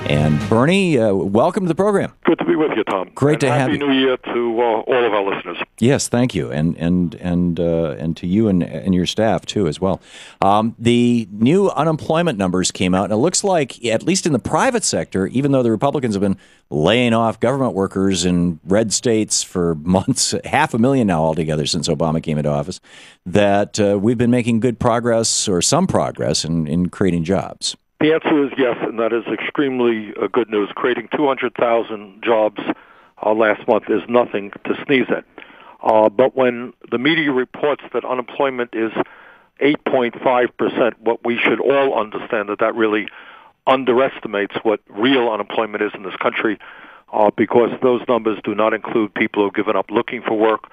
And Bernie, welcome to the program. Good to be with you, Tom. Great to have you. Happy New Year to all of our listeners. Yes, thank you, and to you and your staff too as well. The new unemployment numbers came out, and it looks like, at least in the private sector, even though the Republicans have been laying off government workers in red states for months, 500,000 now altogether since Obama came into office, that we've been making good progress, or some progress, in creating jobs. The answer is yes, and that is extremely good news. Creating 200,000 jobs last month is nothing to sneeze at. But when the media reports that unemployment is 8.5%, what we should all understand that really underestimates what real unemployment is in this country, because those numbers do not include people who have given up looking for work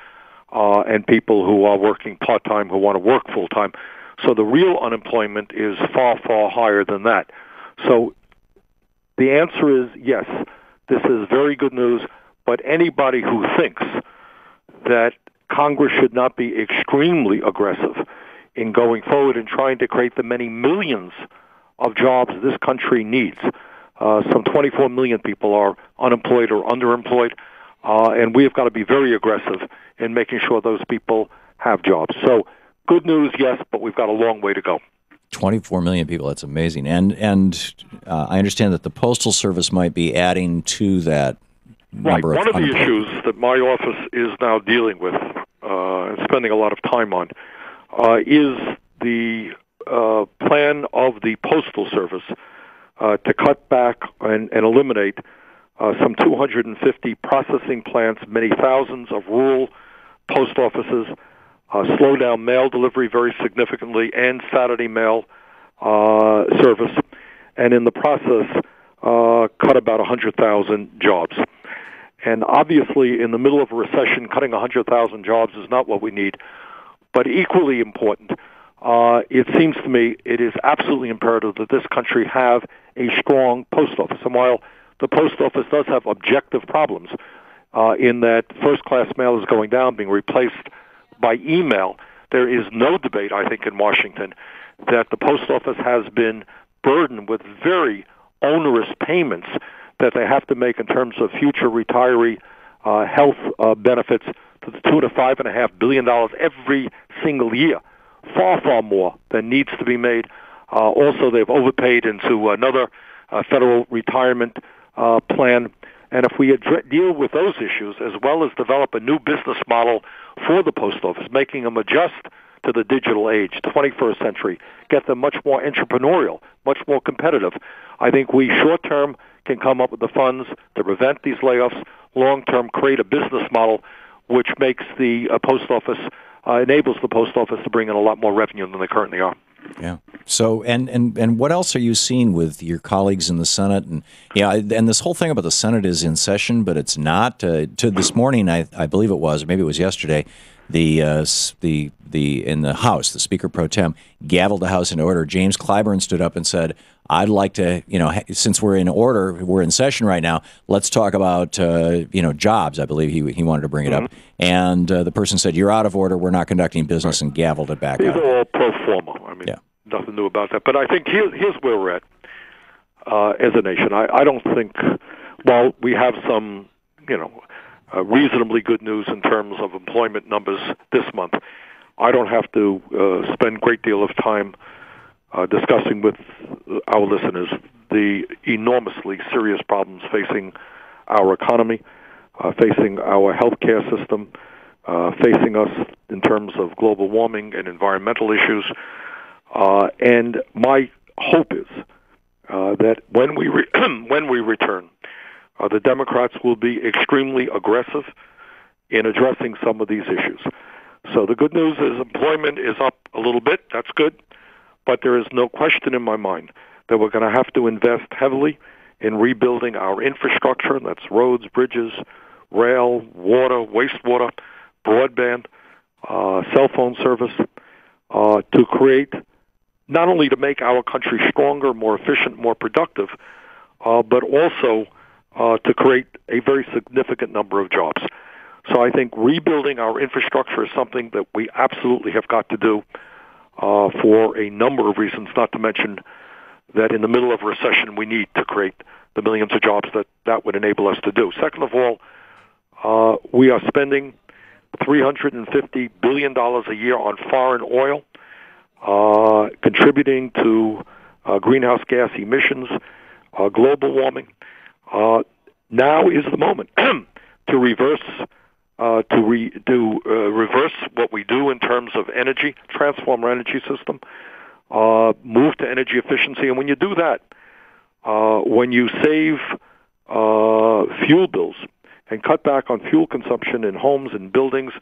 and people who are working part-time who want to work full-time. So the real unemployment is far, far higher than that. So the answer is yes, this is very good news, but anybody who thinks that Congress should not be extremely aggressive in going forward and trying to create the many millions of jobs this country needs, some 24 million people are unemployed or underemployed, and we have got to be very aggressive in making sure those people have jobs. So good news, yes, but we've got a long way to go. 24 million people, that's amazing. And I understand that the Postal Service might be adding to that number. Right. One of the issues that my office is now dealing with and spending a lot of time on is the plan of the Postal Service to cut back and eliminate some 250 processing plants, many thousands of rural post offices, slow down mail delivery very significantly, and Saturday mail service, and in the process cut about 100,000 jobs. And obviously, in the middle of a recession, cutting 100,000 jobs is not what we need. But equally important, it seems to me it is absolutely imperative that this country have a strong post office. And while the post office does have objective problems in that first-class mail is going down, being replaced by email, there is no debate, I think, in Washington that the post office has been burdened with very onerous payments that they have to make in terms of future retiree health benefits to the tune of $5.5 billion every single year, far, far more than needs to be made. Also, they've overpaid into another federal retirement plan. And if we deal with those issues, as well as develop a new business model for the post office, making them adjust to the digital age, 21st century, get them much more entrepreneurial, much more competitive, I think we short-term can come up with the funds to prevent these layoffs, long-term create a business model which makes the post office, enables the post office to bring in a lot more revenue than they currently are. Yeah. So, and what else are you seeing with your colleagues in the Senate? And and this whole thing about the Senate is in session, but it's not. To this morning, I believe it was, or maybe it was yesterday, the in the House, the Speaker pro tem gavelled the House into order. James Clyburn stood up and said, "I'd like to, since we're in order, we're in session right now. Let's talk about, jobs." I believe he wanted to bring it up, and the person said, "You're out of order. We're not conducting business," and gavelled it back. These are all pro forma. I mean, nothing new about that. But I think here's where we're at as a nation. I don't think, while we have some, reasonably good news in terms of employment numbers this month, I don't have to spend a great deal of time discussing with our listeners the enormously serious problems facing our economy, facing our healthcare system, facing us in terms of global warming and environmental issues. And my hope is that when we return, the Democrats will be extremely aggressive in addressing some of these issues. So the good news is employment is up a little bit. That's good. But there is no question in my mind that we're going to have to invest heavily in rebuilding our infrastructure. That's roads, bridges, rail, water, wastewater, broadband, cell phone service, to create, not only to make our country stronger, more efficient, more productive, but also to create a very significant number of jobs. So I think rebuilding our infrastructure is something that we absolutely have got to do for a number of reasons, not to mention that in the middle of a recession we need to create the millions of jobs that would enable us to do. Second of all, we are spending $350 billion a year on foreign oil, contributing to greenhouse gas emissions, global warming. Now is the moment to reverse reverse what we do in terms of energy, transform our energy system, move to energy efficiency. And when you do that, when you save fuel bills and cut back on fuel consumption in homes and buildings,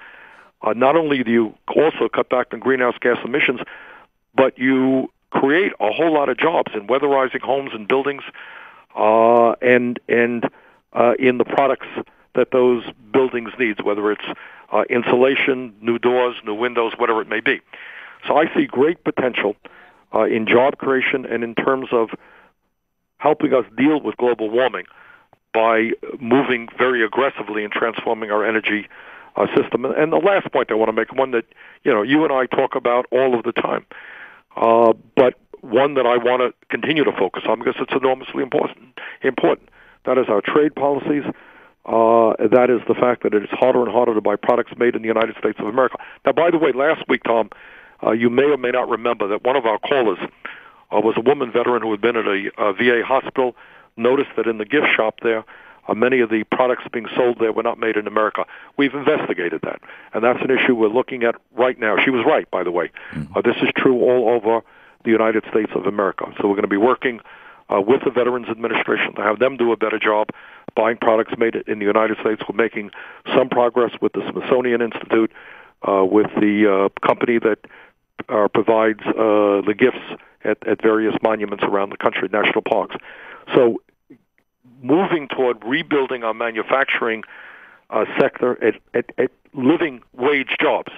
not only do you also cut back on greenhouse gas emissions, but you create a whole lot of jobs in weatherizing homes and buildings, and in the products that those buildings need, whether it's insulation, new doors, new windows, whatever it may be. So I see great potential in job creation and in terms of helping us deal with global warming by moving very aggressively in transforming our energy system. And the last point I want to make, one that you and I talk about all of the time, but one that I want to continue to focus on because it's enormously important. That is our trade policies. That is the fact that it is harder and harder to buy products made in the United States of America. Now, by the way, last week, Tom, you may or may not remember that one of our callers was a woman veteran who had been at a VA hospital, noticed that in the gift shop there, many of the products being sold there were not made in America. We've investigated that, and that's an issue we're looking at right now. She was right, by the way. This is true all over the United States of America. So we're going to be working with the Veterans Administration to have them do a better job buying products made in the United States. We're making some progress with the Smithsonian Institute, with the company that provides the gifts at various monuments around the country, national parks. So moving toward rebuilding our manufacturing sector at living wage jobs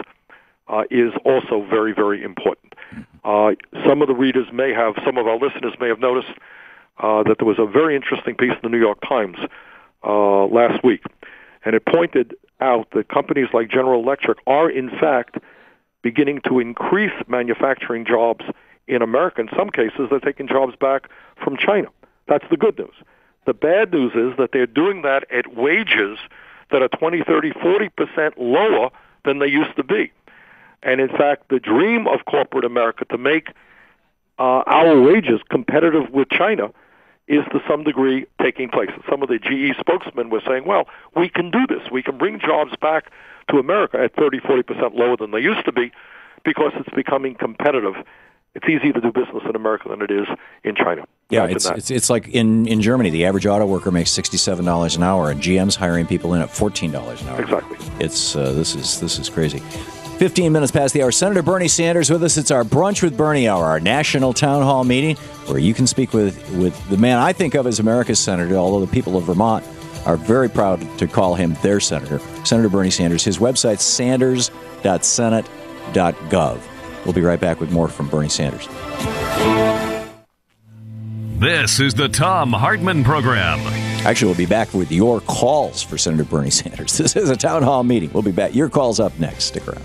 is also very, very important. Some of our listeners may have noticed that there was a very interesting piece in the New York Times last week, and it pointed out that companies like General Electric are, in fact, beginning to increase manufacturing jobs in America. In some cases, they're taking jobs back from China. That's the good news. The bad news is that they're doing that at wages that are 20, 30, 40% lower than they used to be. And in fact, the dream of corporate America to make our wages competitive with China is to some degree taking place. And some of the GE spokesmen were saying, well, we can do this. We can bring jobs back to America at 30, 40% lower than they used to be because it's becoming competitive. It's easier to do business in America than it is in China. Yeah, it's like in Germany, the average auto worker makes $67 an hour, and GM's hiring people in at $14 an hour. Exactly. It's this is crazy. 15 minutes past the hour. Senator Bernie Sanders with us. It's our Brunch with Bernie hour, our national town hall meeting where you can speak with the man I think of as America's senator, although the people of Vermont are very proud to call him their senator, Senator Bernie Sanders. His website's sanders.senate.gov. We'll be right back with more from Bernie Sanders. This is the Thom Hartmann Program. Actually, we'll be back with your calls for Senator Bernie Sanders. This is a town hall meeting. We'll be back. Your call's up next. Stick around.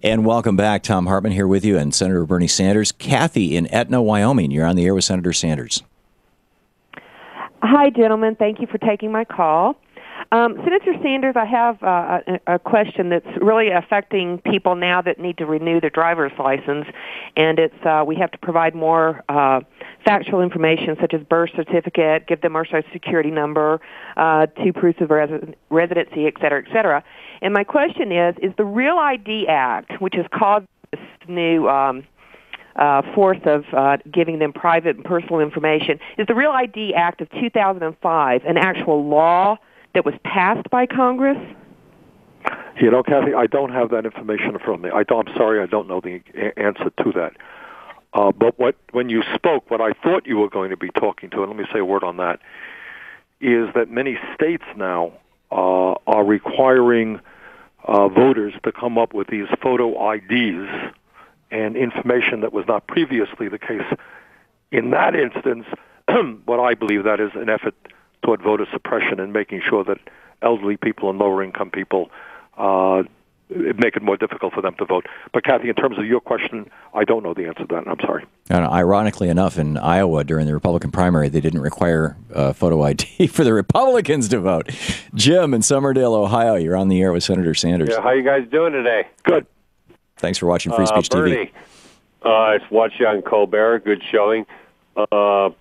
And welcome back. Thom Hartmann here with you and Senator Bernie Sanders. Kathy in Etna, Wyoming. You're on the air with Senator Sanders. Hi, gentlemen. Thank you for taking my call. Senator Sanders, I have a question that's really affecting people now that need to renew their driver's license, and it's we have to provide more factual information such as birth certificate, give them our Social Security number, 2 proofs of residency, et cetera, et cetera. And my question is the Real ID Act, which has caused this new force of giving them private and personal information, is the Real ID Act of 2005 an actual law that was passed by Congress? You know, Kathy, I don't have that information in front of me. I'm sorry, I don't know the answer to that. But when you spoke, what I thought you were going to be talking to, and let me say a word on that, is that many states now are requiring voters to come up with these photo IDs and information that was not previously the case. In that instance, what I believe that is an effort toward voter suppression and making sure that elderly people and lower-income people make it more difficult for them to vote. But, Kathy, in terms of your question, I don't know the answer to that, and I'm sorry. And ironically enough, in Iowa during the Republican primary, they didn't require photo ID for the Republicans to vote. Jim in Summerdale, Ohio, you're on the air with Senator Sanders. Yeah, how you guys doing today? Good. Thanks for watching Free Speech Bernie, TV. I watched you on Colbert. Good showing. The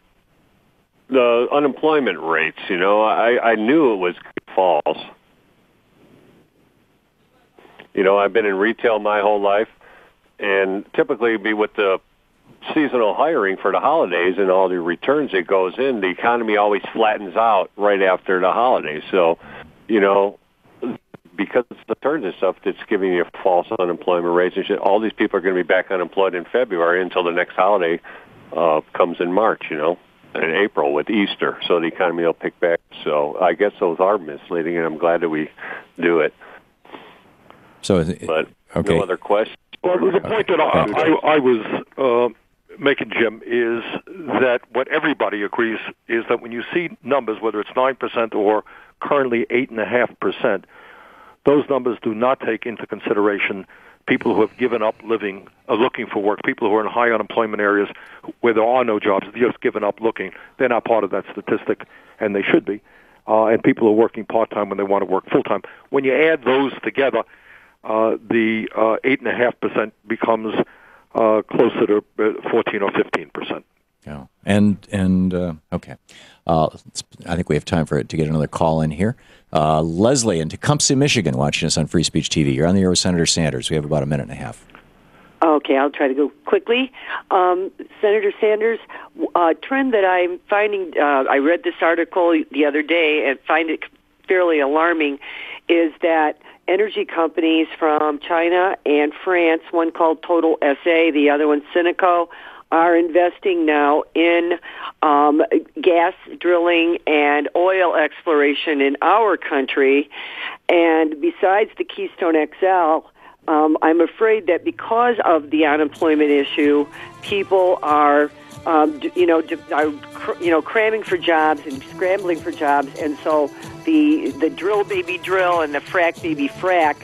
unemployment rates, I knew it was false. I've been in retail my whole life, and typically be with the seasonal hiring for the holidays and all the returns that goes in, the economy always flattens out right after the holidays. So, because it's the returns and stuff that's giving you false unemployment rates and shit, all these people are going to be back unemployed in February until the next holiday comes in March, in April with Easter. So the economy will pick back. So I guess those are misleading, and I'm glad that we do it. But okay. No other questions? Well, the point that I was making, Jim, is that what everybody agrees is that when you see numbers, whether it's 9% or currently 8.5%, those numbers do not take into consideration people who have given up looking for work, people who are in high unemployment areas where there are no jobs, they've just given up looking. They're not part of that statistic, and they should be. And people who are working part-time when they want to work full-time. When you add those together, the 8.5% becomes closer to 14 or 15%. Yeah, and okay. I think we have time to get another call in here. Leslie in Tecumseh, Michigan, watching us on Free Speech TV. You're on the air with Senator Sanders. We have about a minute and a half. Okay, I'll try to go quickly. Senator Sanders, a trend that I'm finding, I read this article the other day and find it fairly alarming, is that energy companies from China and France, one called Total SA, the other one Cineco, are investing now in gas drilling and oil exploration in our country. And besides the Keystone XL, I'm afraid that because of the unemployment issue, people are, cramming for jobs and scrambling for jobs, and so the drill baby drill and the frack baby frack,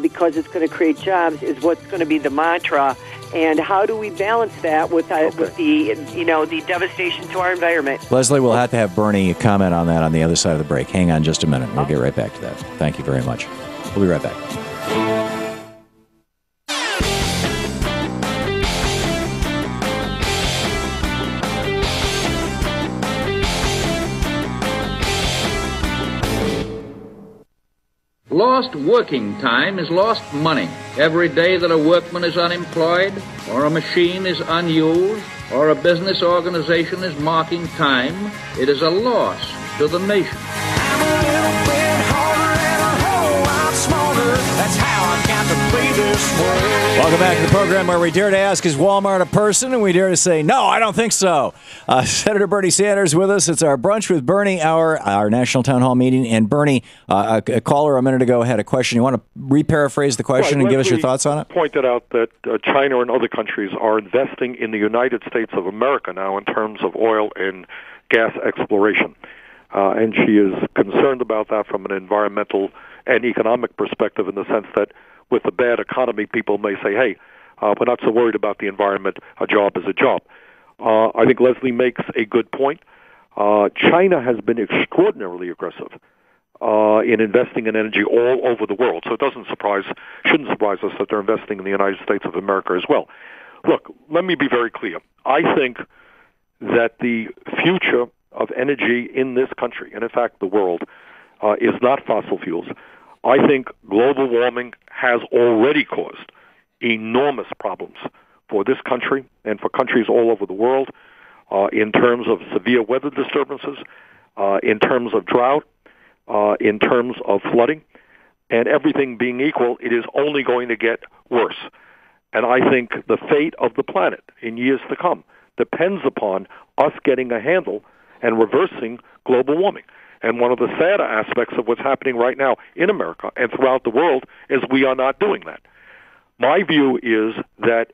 because it's going to create jobs, is what's going to be the mantra. And how do we balance that with the devastation to our environment? Leslie, we'll have to have Bernie comment on that on the other side of the break. Hang on just a minute. We'll get right back to that. Thank you very much. We'll be right back. Lost working time is lost money. Every day that a workman is unemployed, or a machine is unused, or a business organization is marking time, it is a loss to the nation. I'm a little bit harder and a whole lot smarter. That's how I got to play this way. Welcome back to the program where we dare to ask, is Walmart a person? And we dare to say, no, I don't think so. Senator Bernie Sanders with us. It's our Brunch with Bernie hour, our National Town Hall meeting. And Bernie, a caller a minute ago had a question. You want to re-paraphrase the question and give us your thoughts on it? Pointed out that China and other countries are investing in the United States of America now in terms of oil and gas exploration. And she is concerned about that from an environmental and economic perspective, in the sense that with a bad economy, people may say, hey, we're not so worried about the environment. A job is a job. I think Leslie makes a good point. China has been extraordinarily aggressive in investing in energy all over the world. So it shouldn't surprise us that they're investing in the United States of America as well. Look, let me be very clear. I think that the future of energy in this country, and in fact the world, is not fossil fuels. I think global warming has already caused enormous problems for this country and for countries all over the world in terms of severe weather disturbances, in terms of drought, in terms of flooding. And everything being equal, it is only going to get worse. And I think the fate of the planet in years to come depends upon us getting a handle and reversing global warming. And one of the sad aspects of what's happening right now in America and throughout the world is we are not doing that. My view is that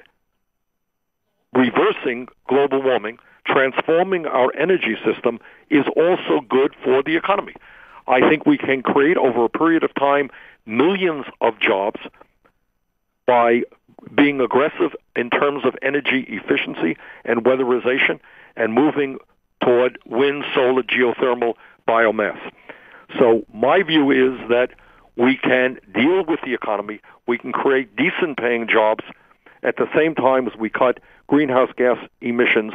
reversing global warming transforming our energy system is also good for the economy. I think we can create over a period of time millions of jobs by being aggressive in terms of energy efficiency and weatherization and moving toward wind, solar, geothermal, biomass. So my view is that we can deal with the economy, we can create decent paying jobs at the same time as we cut greenhouse gas emissions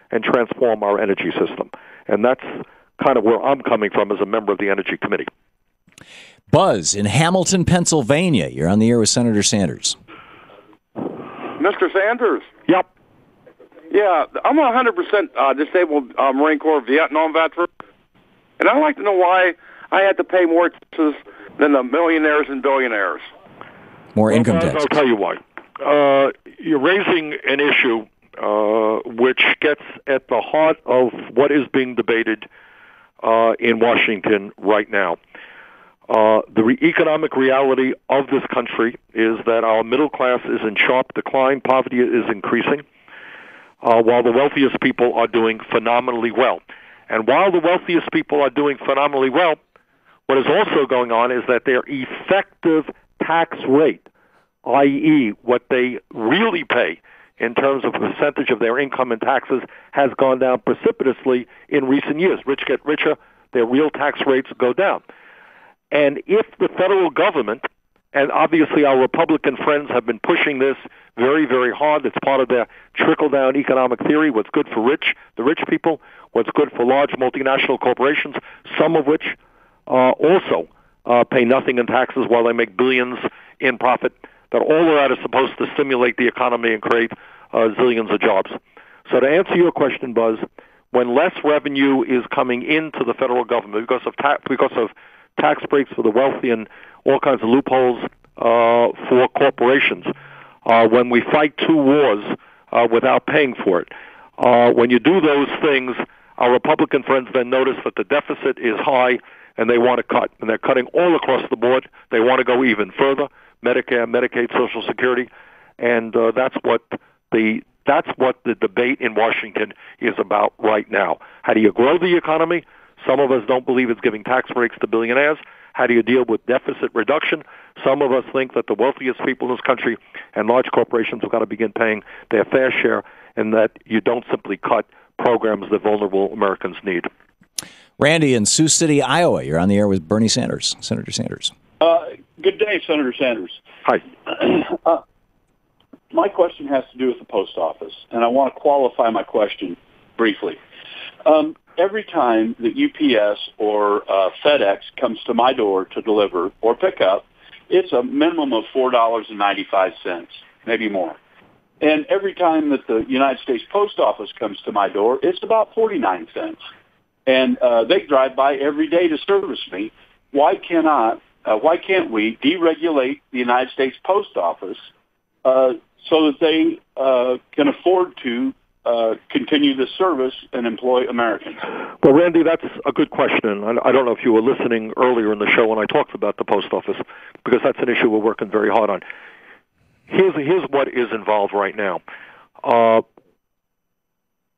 and transform our energy system. And that's kind of where I'm coming from as a member of the Energy Committee. Buzz in Hamilton, Pennsylvania. You're on the air with Senator Sanders. Mr. Sanders? Yep. Yeah, I'm a 100% disabled Marine Corps Vietnam veteran, and I'd like to know why I had to pay more taxes than the millionaires and billionaires. More income taxes. I'll tell you why. You're raising an issue which gets at the heart of what is being debated in Washington right now. The economic reality of this country is that our middle class is in sharp decline. Poverty is increasing, while the wealthiest people are doing phenomenally well. And while the wealthiest people are doing phenomenally well, what is also going on is that their effective tax rate, i.e., what they really pay in terms of percentage of their income and taxes, has gone down precipitously in recent years. Rich get richer, their real tax rates go down. And if the federal government, and obviously our Republican friends have been pushing this very, very hard, it's part of their trickle-down economic theory, what's good for the rich people, what's good for large multinational corporations, some of which also pay nothing in taxes while they make billions in profit, that all of that is supposed to stimulate the economy and create zillions of jobs. So to answer your question, Buzz, when less revenue is coming into the federal government because of tax breaks for the wealthy and all kinds of loopholes for corporations, when we fight two wars without paying for it, when you do those things, our Republican friends then notice that the deficit is high and they want to cut. And they're cutting all across the board. They want to go even further, Medicare, Medicaid, Social Security. And that's what the debate in Washington is about right now. How do you grow the economy? Some of us don't believe it's giving tax breaks to billionaires. How do you deal with deficit reduction? Some of us think that the wealthiest people in this country and large corporations have got to begin paying their fair share, and that you don't simply cut programs that vulnerable Americans need. Randy in Sioux City, Iowa. You're on the air with Bernie Sanders, Senator Sanders. Good day, Senator Sanders. Hi. My question has to do with the post office, and I want to qualify my question briefly. Every time that UPS or FedEx comes to my door to deliver or pick up, it's a minimum of $4.95, maybe more. And every time that the United States Post Office comes to my door, it's about 49 cents. And they drive by every day to service me. Why can't we deregulate the United States Post Office so that they can afford to continue the service and employ Americans? Well, Randy, that's a good question. I don't know if you were listening earlier in the show when I talked about the post office, because that's an issue we're working very hard on. Here's what is involved right now.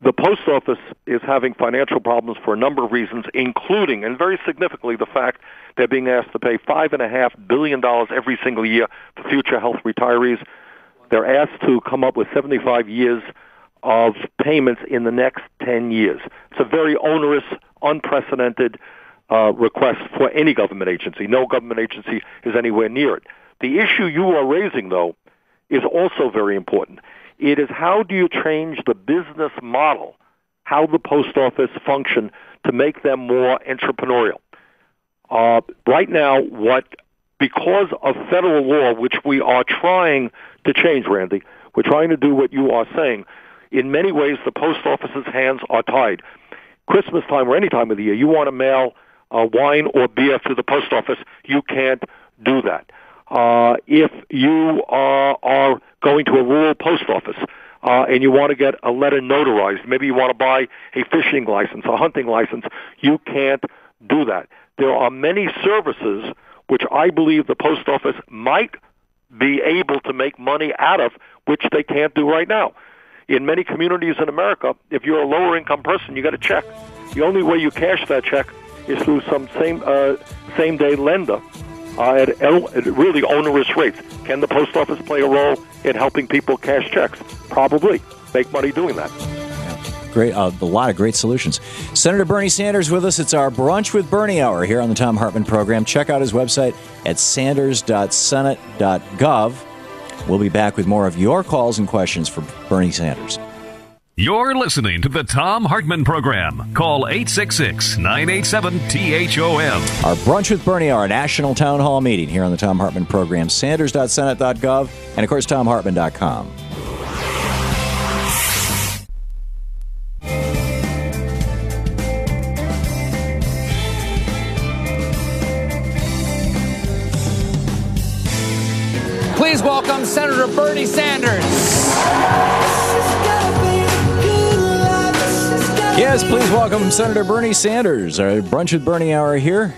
The post office is having financial problems for a number of reasons, including, and very significantly, the fact they're being asked to pay $5.5 billion every single year for future health retirees. They're asked to come up with 75 years of payments in the next 10 years. It's a very onerous, unprecedented request for any government agency. No government agency is anywhere near it. The issue you are raising, though, is also very important. It is how do you change the business model, how the post office function, to make them more entrepreneurial. Right now, because of federal law, which we are trying to change, Randy, we're trying to do what you are saying. In many ways, the post office's hands are tied. Christmas time or any time of the year, you want to mail wine or beer to the post office, you can't do that. If you are going to a rural post office and you want to get a letter notarized, maybe you want to buy a fishing license, a hunting license, you can't do that. There are many services which I believe the post office might be able to make money out of, which they can't do right now. in many communities in America, if you're a lower-income person, you got a check. The only way you cash that check is through some same-day lender at really onerous rates. Can the post office play a role in helping people cash checks? Probably. Make money doing that. Great, a lot of great solutions. Senator Bernie Sanders with us. It's our Brunch with Bernie hour here on the Thom Hartmann Program. Check out his website at sanders.senate.gov. We'll be back with more of your calls and questions for Bernie Sanders. You're listening to the Thom Hartmann Program. Call 866-987-THOM. Our Brunch with Bernie hour, national town hall meeting here on the Thom Hartmann Program. Sanders.senate.gov and, of course, thomhartmann.com. Please welcome Senator Bernie Sanders. Yes, please welcome Senator Bernie Sanders. Our Brunch with Bernie hour here.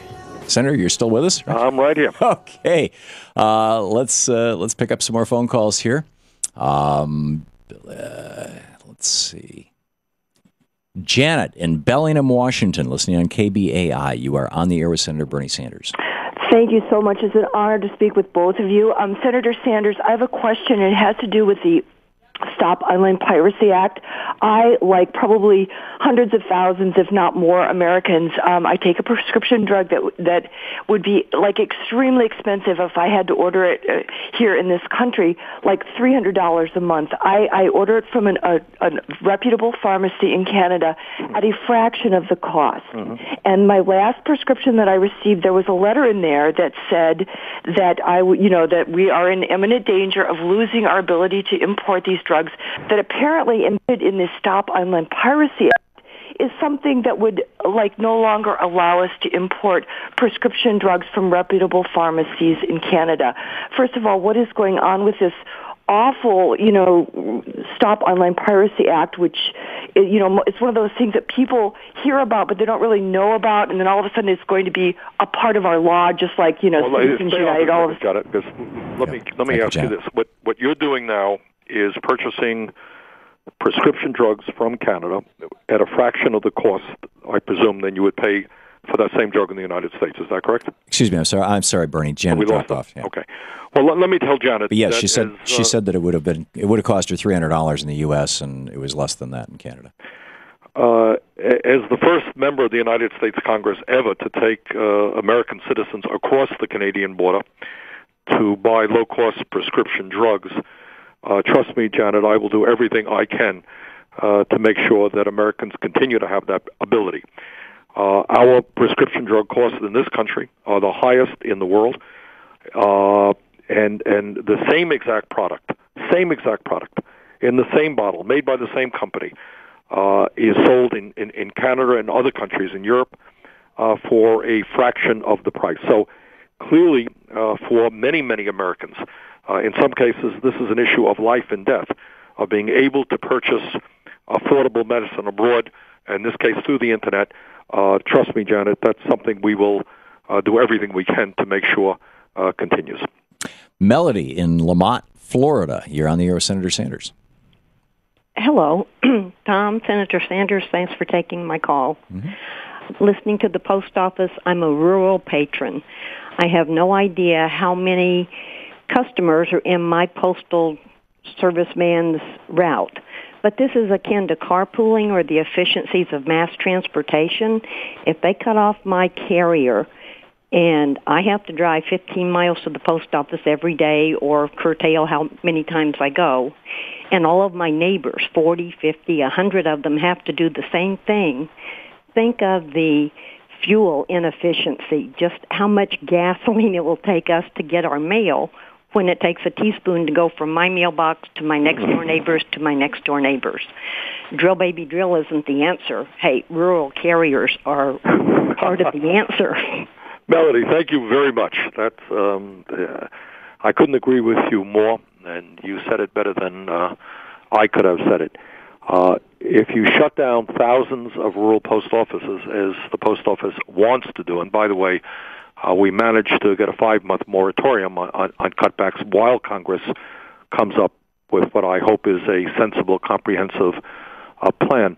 Senator, you're still with us? I'm right here. Okay. Let's pick up some more phone calls here. Let's see. Janet in Bellingham, Washington, listening on KBAI. You are on the air with Senator Bernie Sanders. Thank you so much. It's an honor to speak with both of you. Senator Sanders, I have a question. It has to do with the Stop Online Piracy Act. I, like probably hundreds of thousands, if not more, Americans, I take a prescription drug that would be like extremely expensive if I had to order it here in this country, like $300 a month. I order it from a reputable pharmacy in Canada at a fraction of the cost. Mm-hmm. And my last prescription that I received, there was a letter in there that said that that we are in imminent danger of losing our ability to import these drugs, that apparently embedded in this Stop Online Piracy Act is something that would no longer allow us to import prescription drugs from reputable pharmacies in Canada. First of all, what is going on with this awful, Stop Online Piracy Act, which, it's one of those things that people hear about, but they don't really know about, and then all of a sudden it's going to be a part of our law, just like, Citizens United. All of got it. Because let me ask you this: what you're doing now is purchasing prescription drugs from Canada at a fraction of the cost, I presume, than you would pay for that same drug in the United States. Is that correct? Excuse me. I'm sorry, Bernie. Janet dropped off. Yeah. Okay. Well, let me tell Janet. But yes, she said that it would have cost her $300 in the U.S. and it was less than that in Canada. As the first member of the United States Congress ever to take American citizens across the Canadian border to buy low-cost prescription drugs, trust me, Janet, I will do everything I can to make sure that Americans continue to have that ability. Our prescription drug costs in this country are the highest in the world, and the same exact product in the same bottle, made by the same company, is sold in Canada and other countries in Europe for a fraction of the price. So clearly, for many, many Americans, in some cases, this is an issue of life and death, of being able to purchase affordable medicine abroad, in this case through the Internet. Trust me, Janet, that's something we will do everything we can to make sure continues. Melody in Lamont, Florida. You're on the air with Senator Sanders. Hello, Tom, Senator Sanders. Thanks for taking my call. Mm-hmm. Listening to the post office, I'm a rural patron. I have no idea how many customers are in my postal serviceman's route. But this is akin to carpooling or the efficiencies of mass transportation. If they cut off my carrier and I have to drive 15 miles to the post office every day or curtail how many times I go, and all of my neighbors, 40, 50, 100 of them, have to do the same thing, think of the fuel inefficiency, just how much gasoline it will take us to get our mail when it takes a teaspoon to go from my mailbox to my next-door neighbors to my next-door neighbors. Drill, baby, drill isn't the answer. Hey, rural carriers are part of the answer. Melody, thank you very much. That's I couldn't agree with you more, and you said it better than I could have said it. If you shut down thousands of rural post offices, as the post office wants to do, and by the way, we managed to get a 5-month moratorium on cutbacks while Congress comes up with what I hope is a sensible, comprehensive plan.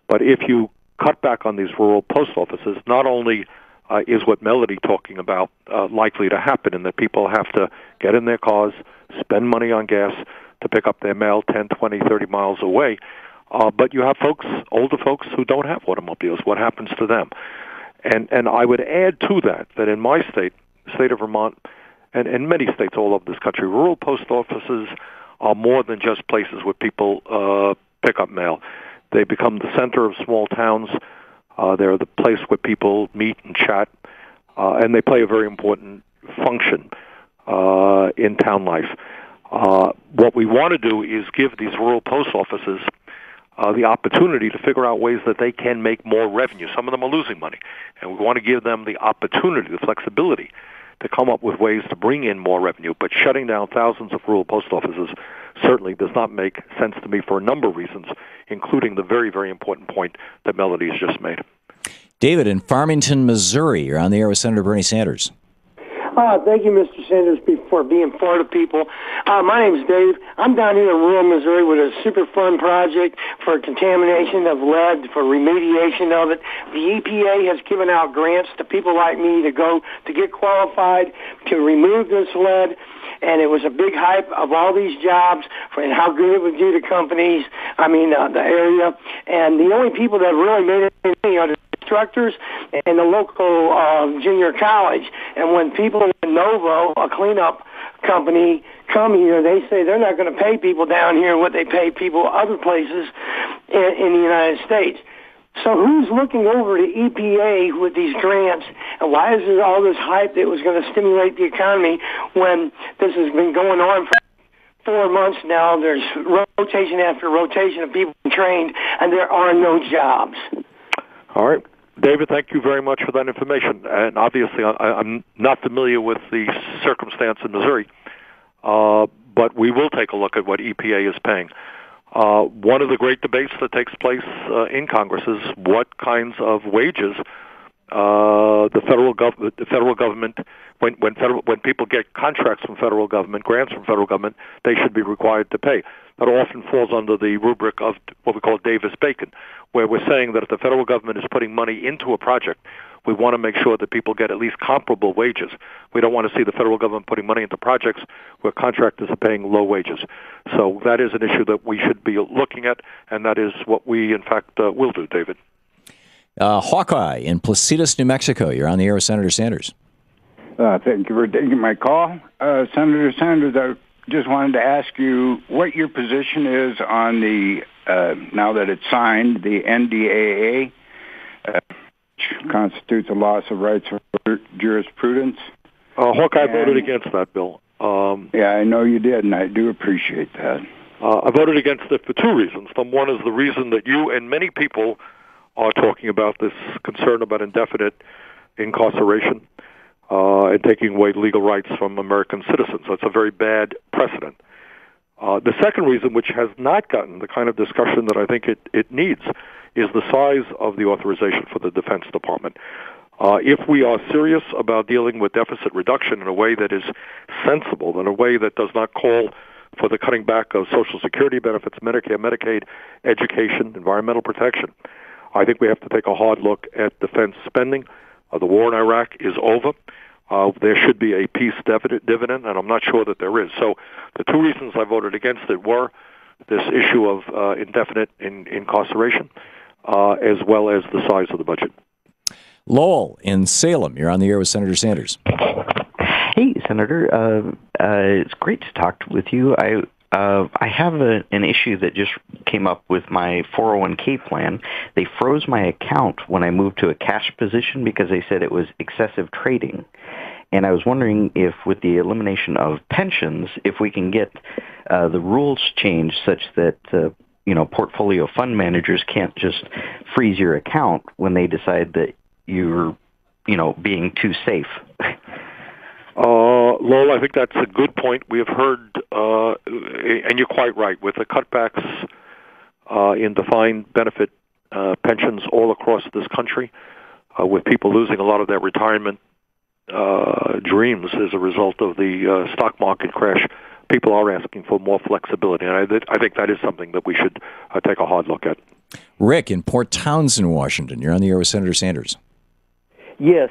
But if you cut back on these rural post offices, not only is what Melody talking about likely to happen, in that people have to get in their cars, spend money on gas to pick up their mail 10, 20, 30 miles away, but you have older folks who don't have automobiles. What happens to them? And I would add to that in my state of Vermont, and many states all over this country, rural post offices are more than just places where people pick up mail. They become the center of small towns. They're the place where people meet and chat, and they play a very important function in town life. What we want to do is give these rural post offices the opportunity to figure out ways that they can make more revenue. Some of them are losing money, and we want to give them the opportunity, the flexibility, to come up with ways to bring in more revenue. But shutting down thousands of rural post offices certainly does not make sense to me for a number of reasons, including the very, very important point that Melody has just made. David in Farmington, Missouri. You're on the air with Senator Bernie Sanders. Thank you, Mr. Sanders, for being Florida people. My name is Dave. I'm down here in rural Missouri with a super fun project for contamination of lead, for remediation of it. The EPA has given out grants to people like me to go to get qualified to remove this lead. And it was a big hype of all these jobs and how good it would do to companies, the area. And the only people that really made it are the instructors and the local junior college. And when people in Novo, a cleanup company, come here, they say they're not going to pay people down here what they pay people other places in the United States. So who's looking over the EPA with these grants, and why is there all this hype that it was going to stimulate the economy when this has been going on for 4 months now? There's rotation after rotation of people trained, and there are no jobs. All right. David, thank you very much for that information. And obviously, I'm not familiar with the circumstance in Missouri, but we will take a look at what EPA is paying. One of the great debates that takes place in Congress is what kinds of wages the federal government, when people get contracts from federal government, grants from federal government, they should be required to pay. That often falls under the rubric of what we call Davis-Bacon, where we're saying that if the federal government is putting money into a project, we want to make sure that people get at least comparable wages. We don't want to see the federal government putting money into projects where contractors are paying low wages. So that is an issue that we should be looking at, and that is what we, in fact, will do, David. Hawkeye in Placitas, New Mexico. You're on the air with Senator Sanders. Thank you for taking my call. Senator Sanders, I just wanted to ask you what your position is on the, now that it's signed, the NDAA, which constitutes a loss of rights of jurisprudence. Hawkeye voted against that bill. Yeah, I know you did, and I do appreciate that. I voted against it for two reasons. One is the reason that you and many people are talking about this concern about indefinite incarceration and taking away legal rights from American citizens. That's a very bad precedent. The second reason, which has not gotten the kind of discussion that I think it needs, is the size of the authorization for the Defense Department. If we are serious about dealing with deficit reduction in a way that is sensible, in a way that does not call for the cutting back of Social Security benefits, Medicare, Medicaid, education, environmental protection, I think we have to take a hard look at defense spending. The war in Iraq is over. There should be a peace dividend, and I'm not sure that there is. So the two reasons I voted against it were this issue of indefinite incarceration, as well as the size of the budget. Lowell in Salem. You're on the air with Senator Sanders. Hey, Senator. It's great to talk with you. I have an issue that just came up with my 401k plan. They froze my account when I moved to a cash position because they said it was excessive trading. And I was wondering if, with the elimination of pensions, if we can get the rules changed such that portfolio fund managers can't just freeze your account when they decide that you're being too safe. Lowell, I think that's a good point. We have heard, and you're quite right, with the cutbacks in defined benefit pensions all across this country, with people losing a lot of their retirement dreams as a result of the stock market crash. people are asking for more flexibility, and I think that is something that we should take a hard look at. Rick in Port Townsend, Washington. You're on the air with Senator Sanders. Yes,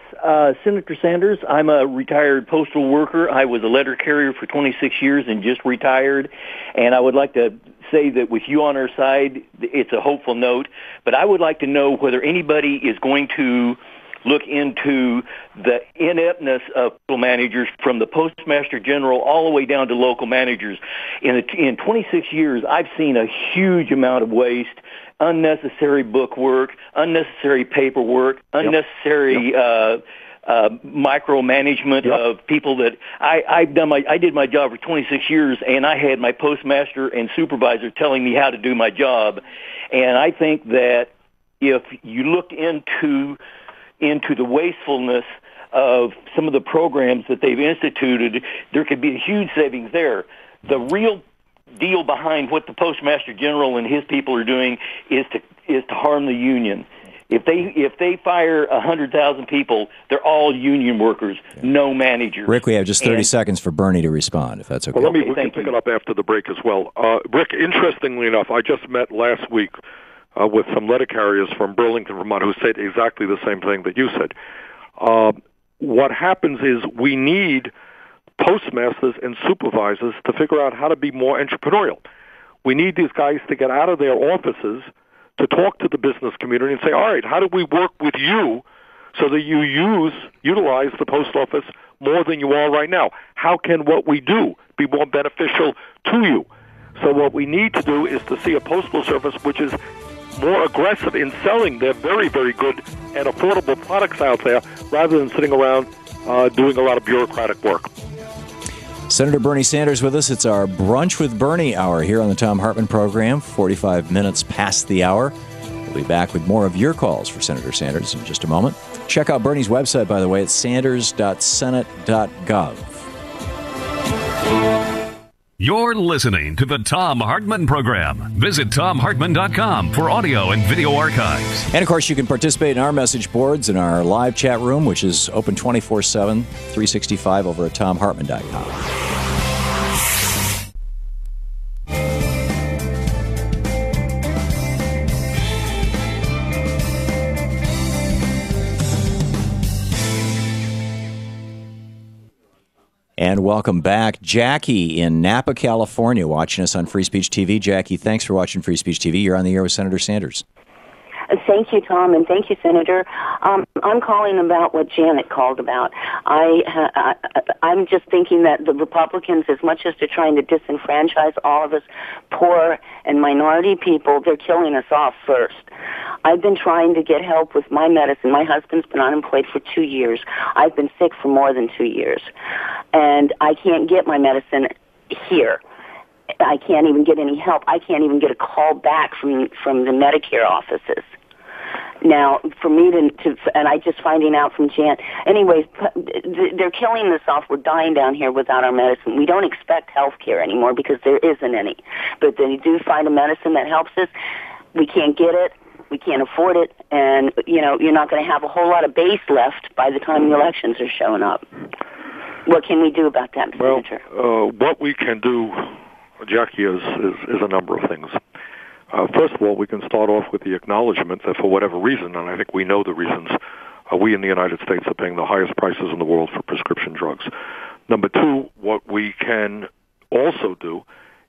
Senator Sanders, I'm a retired postal worker. I was a letter carrier for 26 years and just retired. And I would like to say that with you on our side, it's a hopeful note. But I would like to know whether anybody is going to look into the ineptness of postal managers from the Postmaster General all the way down to local managers. In 26 years, I've seen a huge amount of waste, unnecessary bookwork, unnecessary paperwork, unnecessary micromanagement of people that I did my job for 26 years, and I had my postmaster and supervisor telling me how to do my job. And I think that if you looked into the wastefulness of some of the programs that they've instituted, there could be a huge savings there. The real deal behind what the Postmaster General and his people are doing is to harm the union. If they fire 100,000 people, they're all union workers, no managers. Rick, we have just 30 seconds for Bernie to respond, if that's okay. Well, we can pick it up after the break as well. Rick, interestingly enough, I just met last week with some letter carriers from Burlington, Vermont, who said exactly the same thing that you said. What happens is we need postmasters and supervisors to figure out how to be more entrepreneurial. We need these guys to get out of their offices to talk to the business community and say, all right, how do we work with you so that you utilize the post office more than you are right now? How can what we do be more beneficial to you? So what we need to do is to see a postal service which is more aggressive in selling their very, very good and affordable products out there rather than sitting around doing a lot of bureaucratic work. Senator Bernie Sanders with us. It's our Brunch with Bernie hour here on the Thom Hartmann Program, 45 minutes past the hour. We'll be back with more of your calls for Senator Sanders in just a moment. Check out Bernie's website, by the way, at sanders.senate.gov. You're listening to the Thom Hartmann Program. Visit thomhartmann.com for audio and video archives. And, of course, you can participate in our message boards in our live chat room, which is open 24/7, 365 over at thomhartmann.com. And welcome back. Jackie in Napa, California, watching us on Free Speech TV. Jackie, thanks for watching Free Speech TV. You're on the air with Senator Sanders. Thank you, Tom, and thank you, Senator. I'm calling about what Janet called about. I'm just thinking that the Republicans, as much as they're trying to disenfranchise all of us poor and minority people, they're killing us off first. I've been trying to get help with my medicine. My husband's been unemployed for 2 years. I've been sick for more than 2 years. And I can't get my medicine here. I can't even get any help. I can't even get a call back from the Medicare offices. Now, for me to and I just finding out from Jan. Anyways, they're killing us off. We're dying down here without our medicine. We don't expect health care anymore because there isn't any. But they do find a medicine that helps us. We can't get it. We can't afford it. And, you're not going to have a whole lot of base left by the time the elections are showing up. What can we do about that, Senator? What we can do, Jackie, is a number of things. First of all, we can start off with the acknowledgement that for whatever reason, and I think we know the reasons, we in the United States are paying the highest prices in the world for prescription drugs. Number two, what we can also do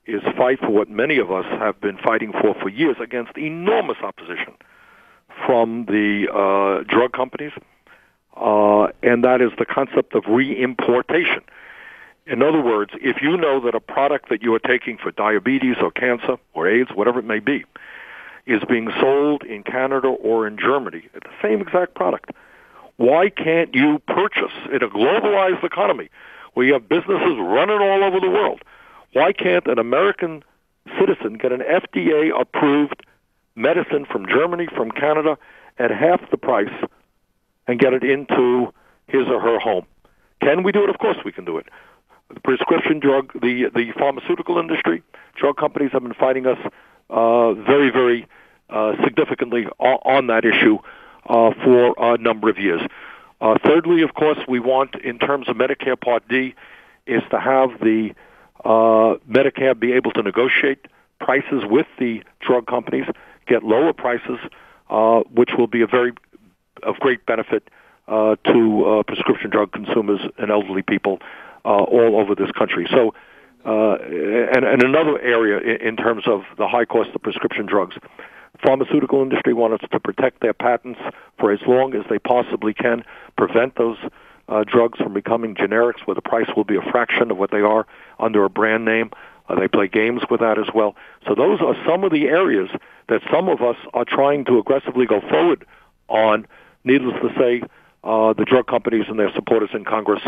is fight for what many of us have been fighting for years against enormous opposition from the drug companies, and that is the concept of reimportation. In other words, if you know that a product that you are taking for diabetes or cancer or AIDS, whatever it may be, is being sold in Canada or in Germany, the same exact product, why can't you purchase in a globalized economy where you have businesses running all over the world? Why can't an American citizen get an FDA-approved medicine from Germany, from Canada, at half the price and get it into his or her home? Can we do it? Of course we can do it. The prescription drug, the pharmaceutical industry, drug companies have been fighting us very, very significantly on that issue for a number of years. Thirdly, of course, we want, in terms of Medicare Part D, is to have the Medicare be able to negotiate prices with the drug companies, get lower prices, which will be of great benefit to prescription drug consumers and elderly people all over this country. So, and another area in terms of the high cost of prescription drugs, pharmaceutical industry wants us to protect their patents for as long as they possibly can, prevent those drugs from becoming generics where the price will be a fraction of what they are under a brand name. They play games with that as well. So those are some of the areas that some of us are trying to aggressively go forward on. Needless to say, the drug companies and their supporters in Congress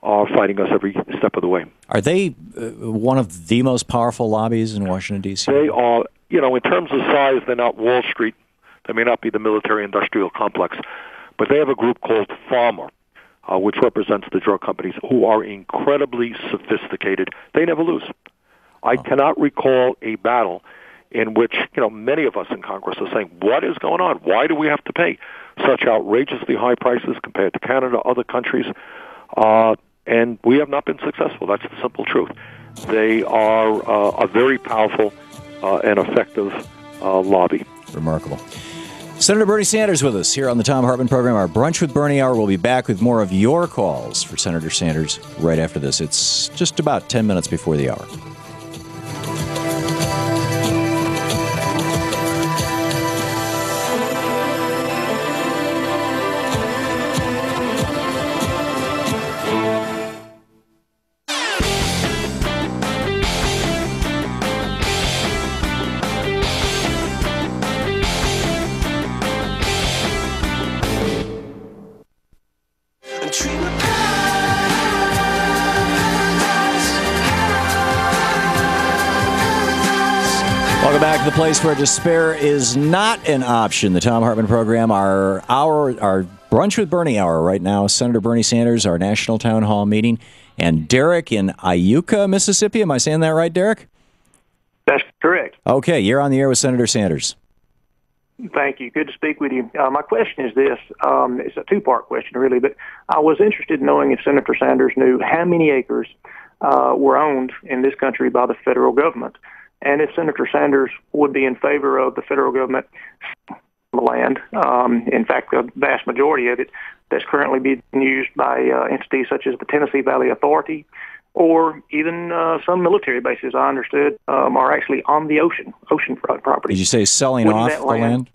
are fighting us every step of the way. Are they one of the most powerful lobbies in Washington, D.C.? They are, in terms of size, they're not Wall Street. They may not be the military-industrial complex. But they have a group called PhRMA, which represents the drug companies, who are incredibly sophisticated. They never lose. I cannot recall a battle in which, many of us in Congress are saying, what is going on? Why do we have to pay such outrageously high prices compared to Canada, other countries? And we have not been successful. That's the simple truth. They are a very powerful and effective lobby. Remarkable. Senator Bernie Sanders with us here on the Thom Hartmann Program, our Brunch with Bernie Hour. We'll be back with more of your calls for Senator Sanders right after this. It's just about 10 minutes before the hour. Welcome back to the place where despair is not an option. The Thom Hartmann Program, our Brunch with Bernie hour right now. Senator Bernie Sanders, our national town hall meeting, and Derek in Iuka, Mississippi. Am I saying that right, Derek? That's correct. Okay, you're on the air with Senator Sanders. Thank you. Good to speak with you. My question is this. It's a two-part question, really, but I was interested in knowing if Senator Sanders knew how many acres were owned in this country by the federal government, and if Senator Sanders would be in favor of the federal government land. In fact, the vast majority of it that's currently being used by entities such as the Tennessee Valley Authority or even some military bases, I understood, are actually on the oceanfront property. Did you say selling off the land?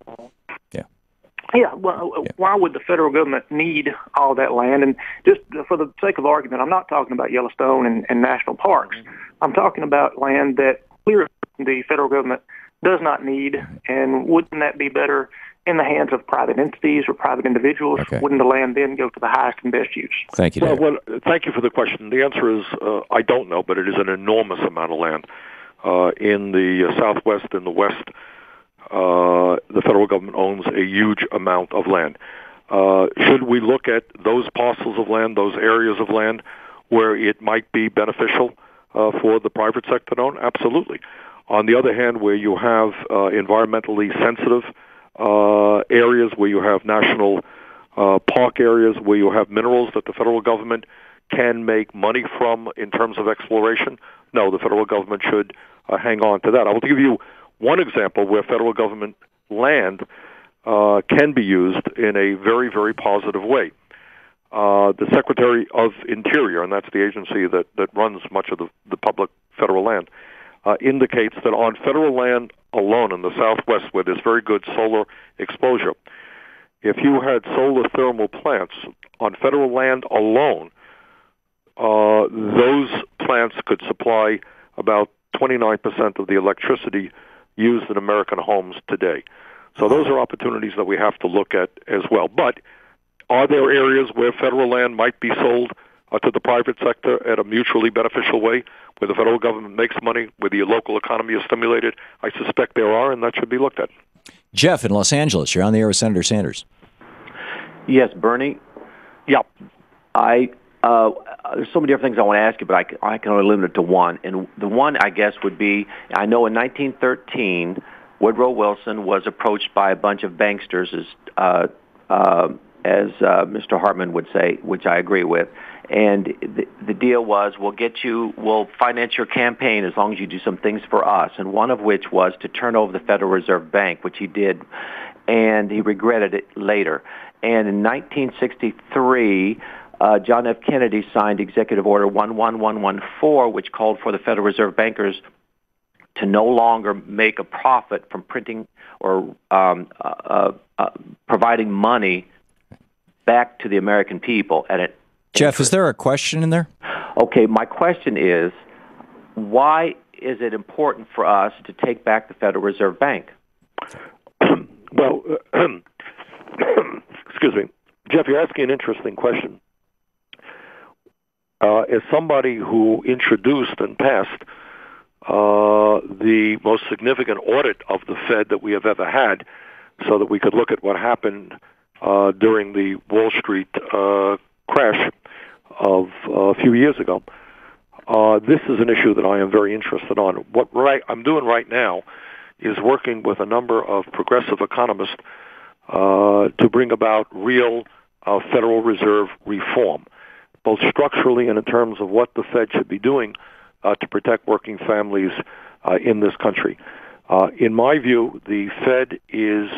Yeah, well, why would the federal government need all that land? And just for the sake of argument, I'm not talking about Yellowstone and national parks. I'm talking about land that clearly the federal government does not need, and wouldn't that be better in the hands of private entities or private individuals? Okay. Wouldn't the land then go to the highest and best use? Thank you, Dave. Well, thank you for the question. The answer is I don't know, but it is an enormous amount of land. In the Southwest and the West, the federal government owns a huge amount of land. Should we look at those parcels of land, those areas of land, where it might be beneficial for the private sector to own? Absolutely. On the other hand, where you have environmentally sensitive areas, where you have national park areas, where you have minerals that the federal government can make money from in terms of exploration, no, the federal government should hang on to that. I will give you one example where federal government land can be used in a very, very positive way. The Secretary of Interior, and that's the agency that runs much of the public federal land, indicates that on federal land alone in the Southwest, where there's very good solar exposure, if you had solar thermal plants on federal land alone, those plants could supply about 29% of the electricity used in American homes today. So those are opportunities that we have to look at as well. But are there areas where federal land might be sold to the private sector at a mutually beneficial way, where the federal government makes money, where the local economy is stimulated? I suspect there are, and that should be looked at. Jeff in Los Angeles, you're on the air with Senator Sanders. Yes, Bernie. Yeah. There's so many different things I want to ask you, but I can only limit it to one. And the one, I guess, would be, I know in 1913, Woodrow Wilson was approached by a bunch of banksters, as Mr. Hartman would say, which I agree with, And the deal was, we'll finance your campaign as long as you do some things for us, and one of which was to turn over the Federal Reserve Bank, which he did, and he regretted it later. And in 1963, John F. Kennedy signed Executive Order 11114, which called for the Federal Reserve bankers to no longer make a profit from printing or providing money back to the American people at an Jeff, is there a question in there? Okay, my question is, why is it important for us to take back the Federal Reserve Bank? Well, excuse me. Jeff, you're asking an interesting question. As somebody who introduced and passed the most significant audit of the Fed that we have ever had, so that we could look at what happened during the Wall Street crash of a few years ago, this is an issue that I am very interested on. What I'm doing right now is working with a number of progressive economists to bring about real Federal Reserve reform, both structurally and in terms of what the Fed should be doing to protect working families in this country. In my view, the Fed is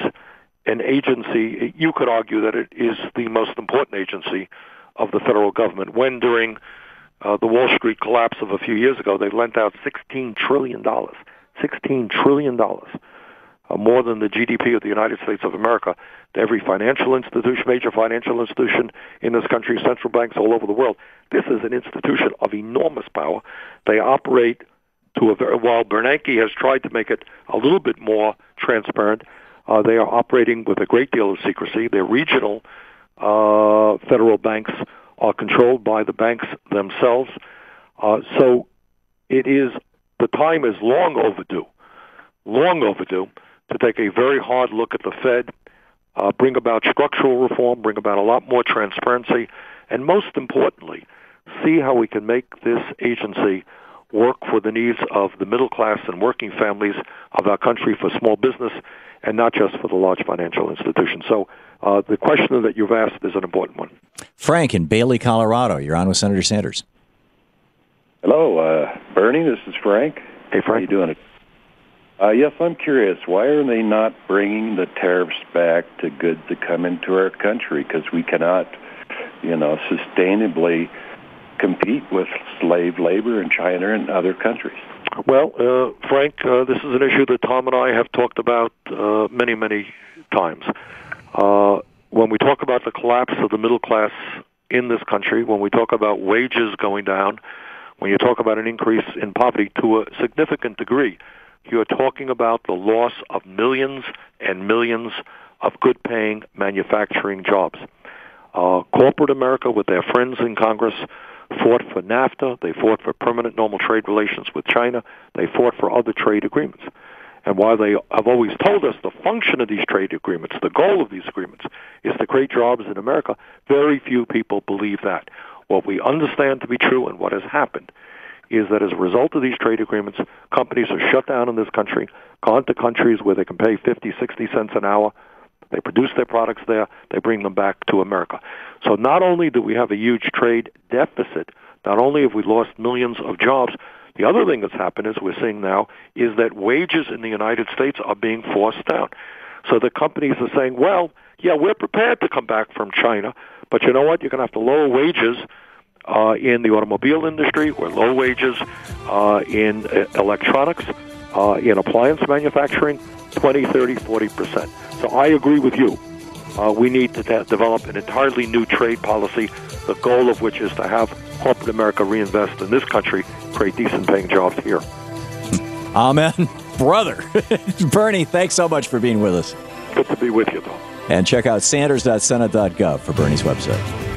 an agency, you could argue that it is the most important agency of the federal government. When during the Wall Street collapse of a few years ago, they lent out $16 trillion, $16 trillion, more than the GDP of the United States of America, to every financial institution, major financial institution in this country, central banks all over the world. This is an institution of enormous power. They operate to while Bernanke has tried to make it a little bit more transparent, they are operating with a great deal of secrecy. Their regional federal banks are controlled by the banks themselves. So the time is long overdue to take a very hard look at the Fed, bring about structural reform, bring about a lot more transparency, and most importantly, see how we can make this agency work for the needs of the middle class and working families of our country, for small business, and not just for the large financial institutions. So the question that you've asked is an important one. Frank in Bailey, Colorado. You're on with Senator Sanders. Hello, Bernie. This is Frank. Hey, Frank. How you doing? Yes, I'm curious. Why are they not bringing the tariffs back to goods that come into our country? Because we cannot, sustainably compete with slave labor in China and other countries. Well, Frank, this is an issue that Tom and I have talked about many, many times. When we talk about the collapse of the middle class in this country, when we talk about wages going down, when you talk about an increase in poverty to a significant degree, you're talking about the loss of millions and millions of good-paying manufacturing jobs. Corporate America, with their friends in Congress, fought for NAFTA. They fought for permanent normal trade relations with China. They fought for other trade agreements. And while they have always told us the function of these trade agreements, the goal of these agreements, is to create jobs in America, very few people believe that. What we understand to be true and what has happened is that as a result of these trade agreements, companies are shut down in this country, gone to countries where they can pay 50, 60 cents an hour. They produce their products there. They bring them back to America. So not only do we have a huge trade deficit, not only have we lost millions of jobs, the other thing that's happened, as we're seeing now, is that wages in the United States are being forced down. So the companies are saying, well, yeah, we're prepared to come back from China, but you know what? You're going to have to lower wages in the automobile industry, or low wages in electronics, in appliance manufacturing, 20, 30, 40%. So I agree with you. We need to develop an entirely new trade policy, the goal of which is to have corporate America reinvest in this country, create decent-paying jobs here. Amen. Brother. Bernie, thanks so much for being with us. Good to be with you, though. And check out sanders.senate.gov for Bernie's website.